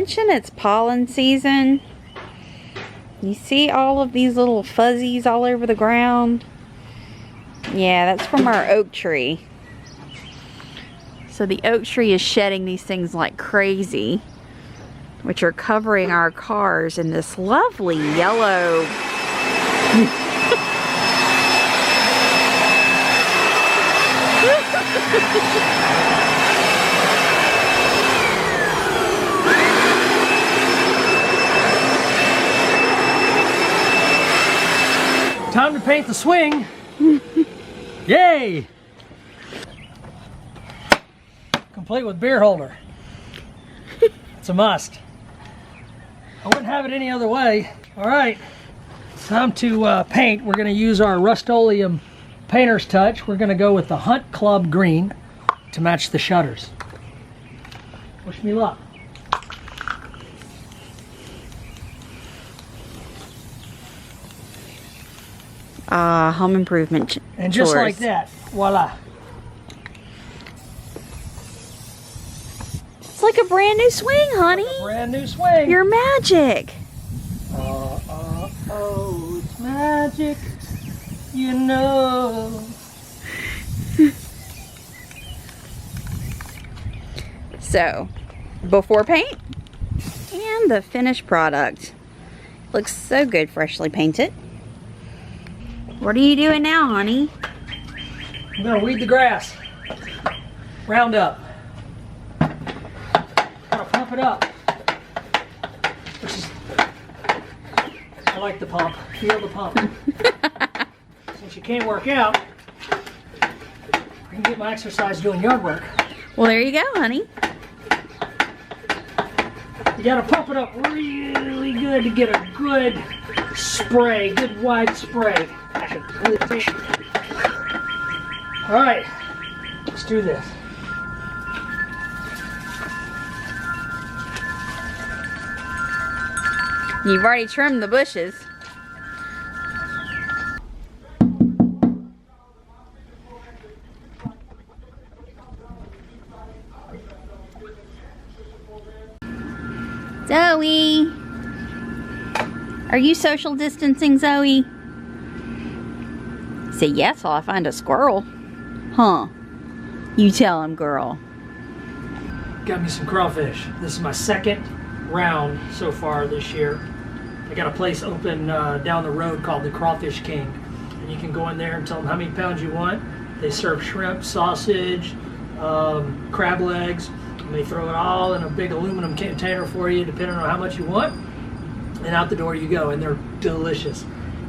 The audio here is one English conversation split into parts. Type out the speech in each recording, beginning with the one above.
mention it's pollen season? You see all of these little fuzzies all over the ground? Yeah, that's from our oak tree. So the oak tree is shedding these things like crazy, which are covering our cars in this lovely yellow. Time to paint the swing. Yay! Complete with beer holder. It's a must. I wouldn't have it any other way. All right, time to paint. We're going to use our Rust-Oleum painter's touch. We're going to go with the Hunt Club green to match the shutters. Wish me luck. Home improvement And just chores. like that, voila. It's like a brand new swing, honey. Like a brand new swing. You're magic. Oh, it's magic, you know. So, before paint and the finished product. Looks so good freshly painted. What are you doing now, honey? I'm gonna weed the grass. Round up. Gotta pump it up. Which is, I like the pump. Feel the pump. Since you can't work out, I can get my exercise doing yard work. Well, there you go, honey. You gotta pump it up really good to get a good spray, good wide spray. All right, let's do this. You've already trimmed the bushes. Zoe! Are you social distancing, Zoe? Say yes while I find a squirrel. Huh. You tell him, girl. Got me some crawfish. This is my second round so far this year. I got a place open down the road called the Crawfish King. And you can go in there and tell them how many pounds you want. They serve shrimp, sausage, crab legs. And they throw it all in a big aluminum container for you, depending on how much you want. And out the door you go, and they're delicious.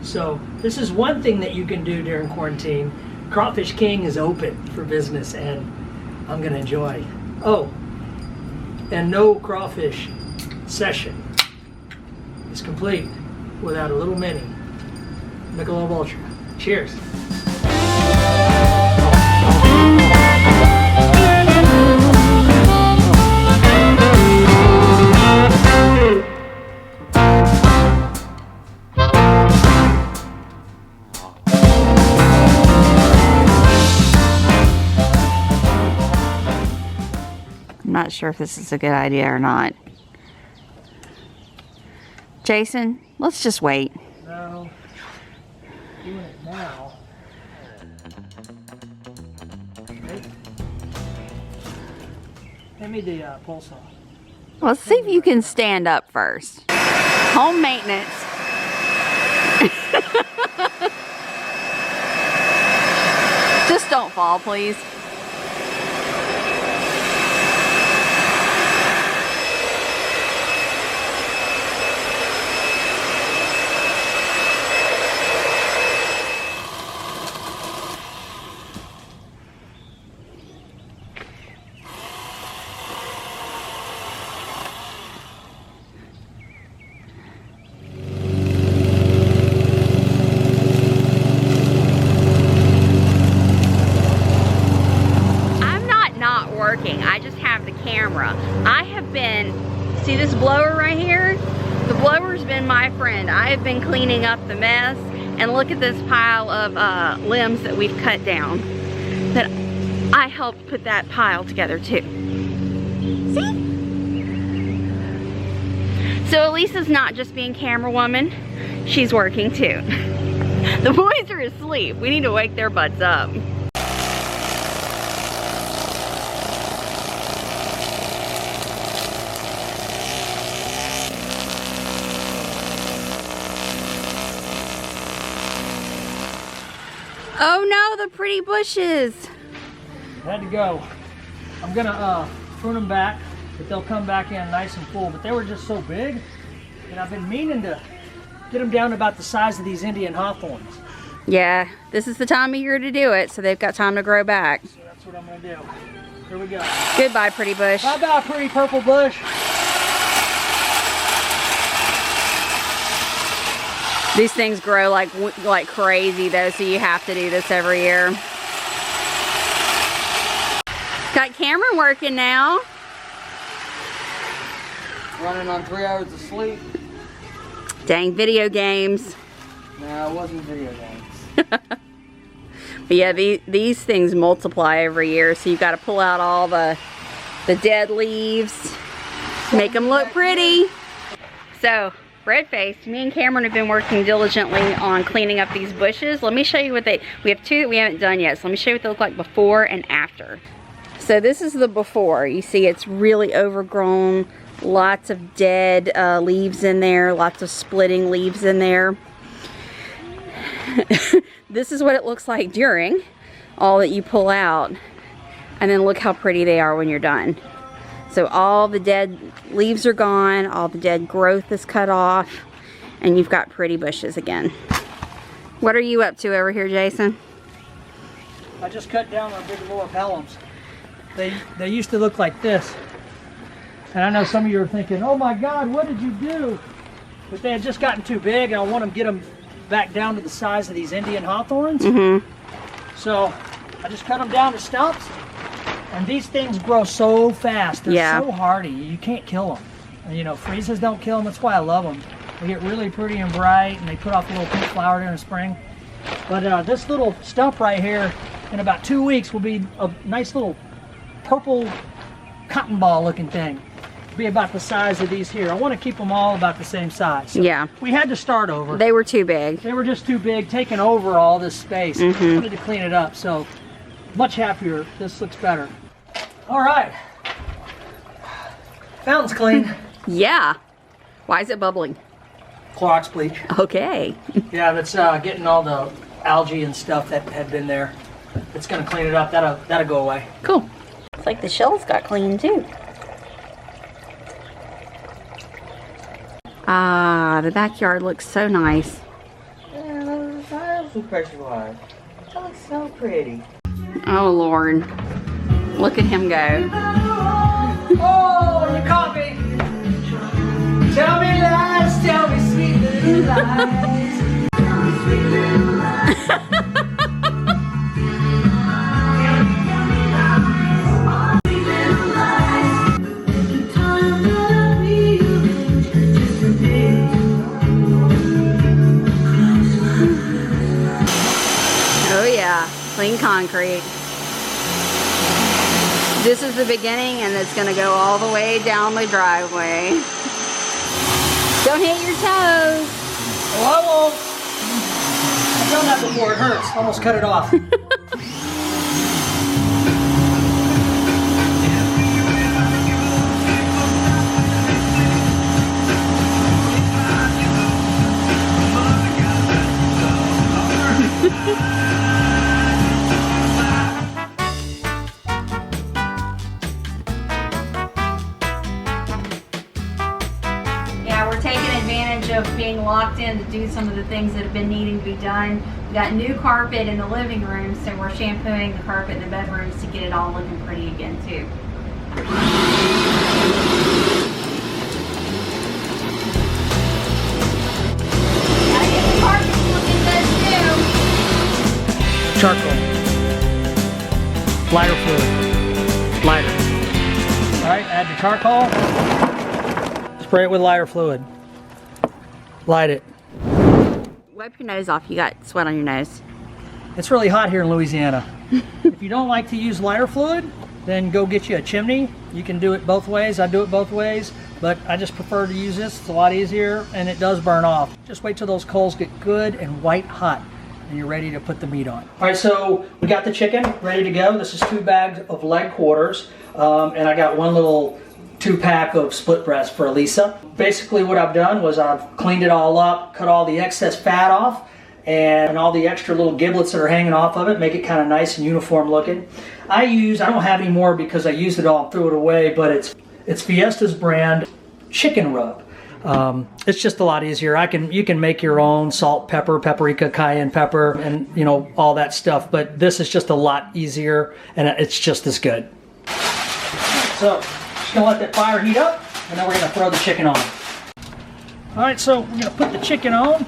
So this is one thing that you can do during quarantine. Crawfish King is open for business, and I'm gonna enjoy. Oh, and no crawfish session is complete without a little mini Michelob Ultra. Cheers. I'm not sure if this is a good idea or not. Jason, let's just wait. No, doing it now. Okay. Hand me the pole saw. Let's see if you can stand up first. Home maintenance. Just don't fall, please. I just have the camera. I have been, see this blower right here? The blower's been my friend. I have been cleaning up the mess, and look at this pile of limbs that we've cut down. That I helped put that pile together too. See? So Elisa's not just being camera woman, she's working too. The boys are asleep. We need to wake their butts up. Oh no, the pretty bushes. Had to go. I'm gonna prune them back, but they'll come back in nice and full. But they were just so big, and I've been meaning to get them down to about the size of these Indian hawthorns. Yeah, this is the time of year to do it, so they've got time to grow back. So that's what I'm gonna do. Here we go. Goodbye, pretty bush. Bye-bye, pretty purple bush. These things grow like crazy though, so you have to do this every year. Got Cameron working now. Running on 3 hours of sleep. Dang, video games. No, it wasn't video games. But yeah, these things multiply every year, so you've got to pull out all the dead leaves, make them look pretty. So, red-faced, me and Cameron have been working diligently on cleaning up these bushes. Let me show you what we have two that we haven't done yet, so let me show you what they look like before and after. So this is the before. You see it's really overgrown, lots of dead leaves in there, lots of splitting leaves in there. This is what it looks like during, all that you pull out, and then look how pretty they are when you're done. So all the dead leaves are gone, all the dead growth is cut off, and you've got pretty bushes again. What are you up to over here, Jason? I just cut down our big lower pelums. They used to look like this. And I know some of you are thinking, oh my God, what did you do? But they had just gotten too big, and I want to get them back down to the size of these Indian hawthorns. So I just cut them down to stumps. And these things grow so fast. They're so hardy. You can't kill them. And, you know, freezes don't kill them. That's why I love them. They get really pretty and bright, and they put off a little pink flower during the spring. But this little stump right here, in about 2 weeks, will be a nice little purple cotton ball looking thing. Be about the size of these here. I want to keep them all about the same size. So yeah. We had to start over. They were too big. They were just too big, taking over all this space. I wanted to clean it up, so much happier. This looks better. All right. Fountain's clean. Yeah. Why is it bubbling? Clorox bleach. Okay. Yeah, that's getting all the algae and stuff that had been there. It's gonna clean it up. That'll go away. Cool. It's like the shells got clean too. Ah, the backyard looks so nice. Yeah, that was pressure wire. That looks so pretty. Oh Lord. Look at him go. Oh, you caught me! Tell me lies, tell me sweet little lies. Tell me sweet little lies. Oh yeah, clean concrete. This is the beginning, and it's gonna go all the way down the driveway. Don't hit your toes. Oh, I won't. I've done that before. It hurts. Almost cut it off. Of being locked in to do some of the things that have been needing to be done. We got new carpet in the living room, so we're shampooing the carpet in the bedrooms to get it all looking pretty again too. Gotta get the carpet looking good too. Charcoal. Lighter fluid. Lighter. Alright, add the charcoal. Spray it with lighter fluid. Light it. Wipe your nose off. You got sweat on your nose. It's really hot here in Louisiana. If you don't like to use lighter fluid, then go get you a chimney. You can do it both ways. I do it both ways, but I just prefer to use this. It's a lot easier, and it does burn off. Just wait till those coals get good and white hot, and you're ready to put the meat on. All right, so we got the chicken ready to go. This is 2 bags of leg quarters, and I got 1 little 2-pack of split breast for Elisa. Basically what I've done was I've cleaned it all up, cut all the excess fat off, and all the extra little giblets that are hanging off of it, make it kind of nice and uniform looking. I don't have any more because I used it all and threw it away, but it's Fiesta's brand chicken rub. It's just a lot easier. You can make your own salt, pepper, paprika, cayenne pepper, and all that stuff, but this is just a lot easier, and it's just as good. So, just gonna let that fire heat up, and then we're gonna throw the chicken on. All right, so we're gonna put the chicken on.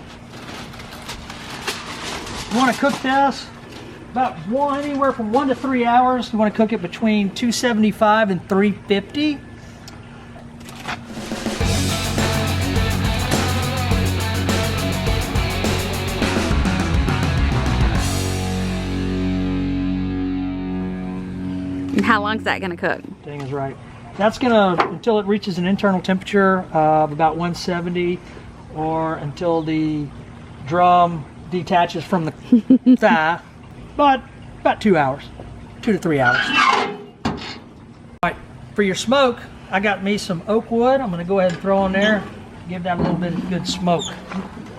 You want to cook this about anywhere from 1 to 3 hours. You want to cook it between 275 and 350. And how long is that going to cook? Dang is right. That's going to, until it reaches an internal temperature of about 170, or until the drum detaches from the thigh, but about 2 hours, 2 to 3 hours. All right, for your smoke, I got me some oak wood. I'm gonna go ahead and throw on there, give that a little bit of good smoke.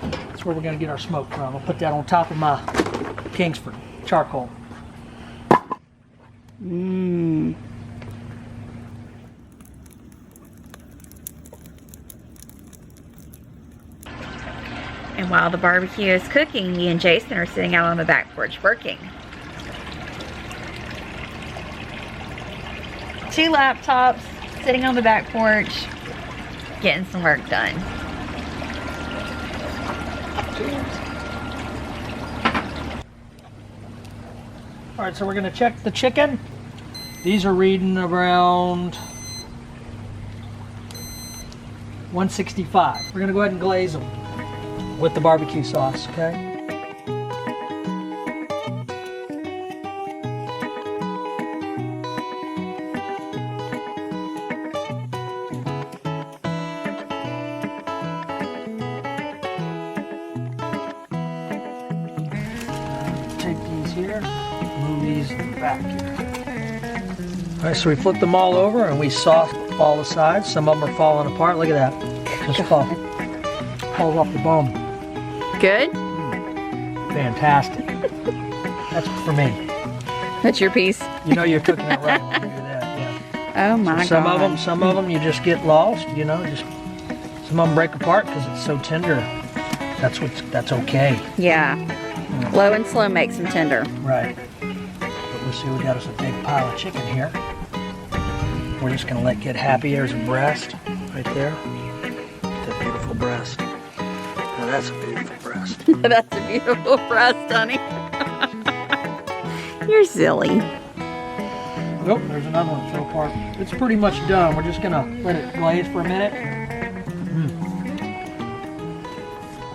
That's where we're gonna get our smoke from. I'll put that on top of my Kingsford charcoal. Mmm. And while the barbecue is cooking, me and Jason are sitting out on the back porch working. 2 laptops sitting on the back porch, getting some work done. Cheers. All right, so we're gonna check the chicken. These are reading around 165. We're gonna go ahead and glaze them with the barbecue sauce, okay? Take these here, move these in the back here. All right, so we flip them all over and we sauce all the sides. Some of them are falling apart. Look at that. Just falls off the bone. Good? Fantastic. That's for me. That's your piece? You know you're cooking it right when you do that, yeah. Oh my So God. some of them you just get lost, just some of them break apart because it's so tender. That's okay. Yeah. Low and slow makes them tender. Right. But let's see, we got us a big pile of chicken here. We're just gonna let it get happy. There's a breast right there. That beautiful breast. Now that's a beautiful breast. That's a beautiful breast, honey. You're silly. Nope, there's another one so far. It's pretty much done. We're just gonna let it glaze for a minute.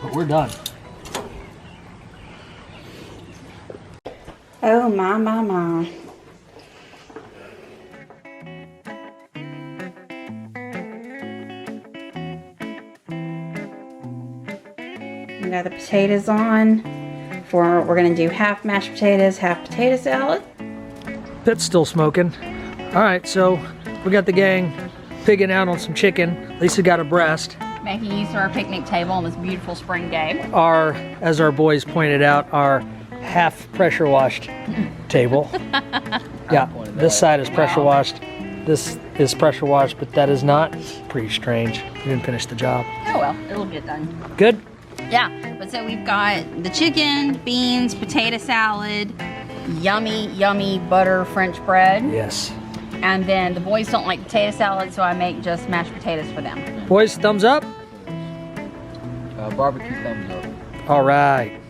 But we're done. Oh my, my, my. We got the potatoes on. We're gonna do half mashed potatoes, half potato salad. Pit's still smoking. All right, so we got the gang pigging out on some chicken. Lisa got a breast. Making use of our picnic table on this beautiful spring day. As our boys pointed out, our half pressure washed table. Yeah, this side is pressure washed. This is pressure washed, but that is not. Pretty strange. We didn't finish the job. Oh well, it'll get done. Good? Yeah, but so we've got the chicken, beans, potato salad, yummy, yummy butter French bread. Yes. And then the boys don't like potato salad, so I make just mashed potatoes for them. Boys, thumbs up? Barbecue thumbs up. All right.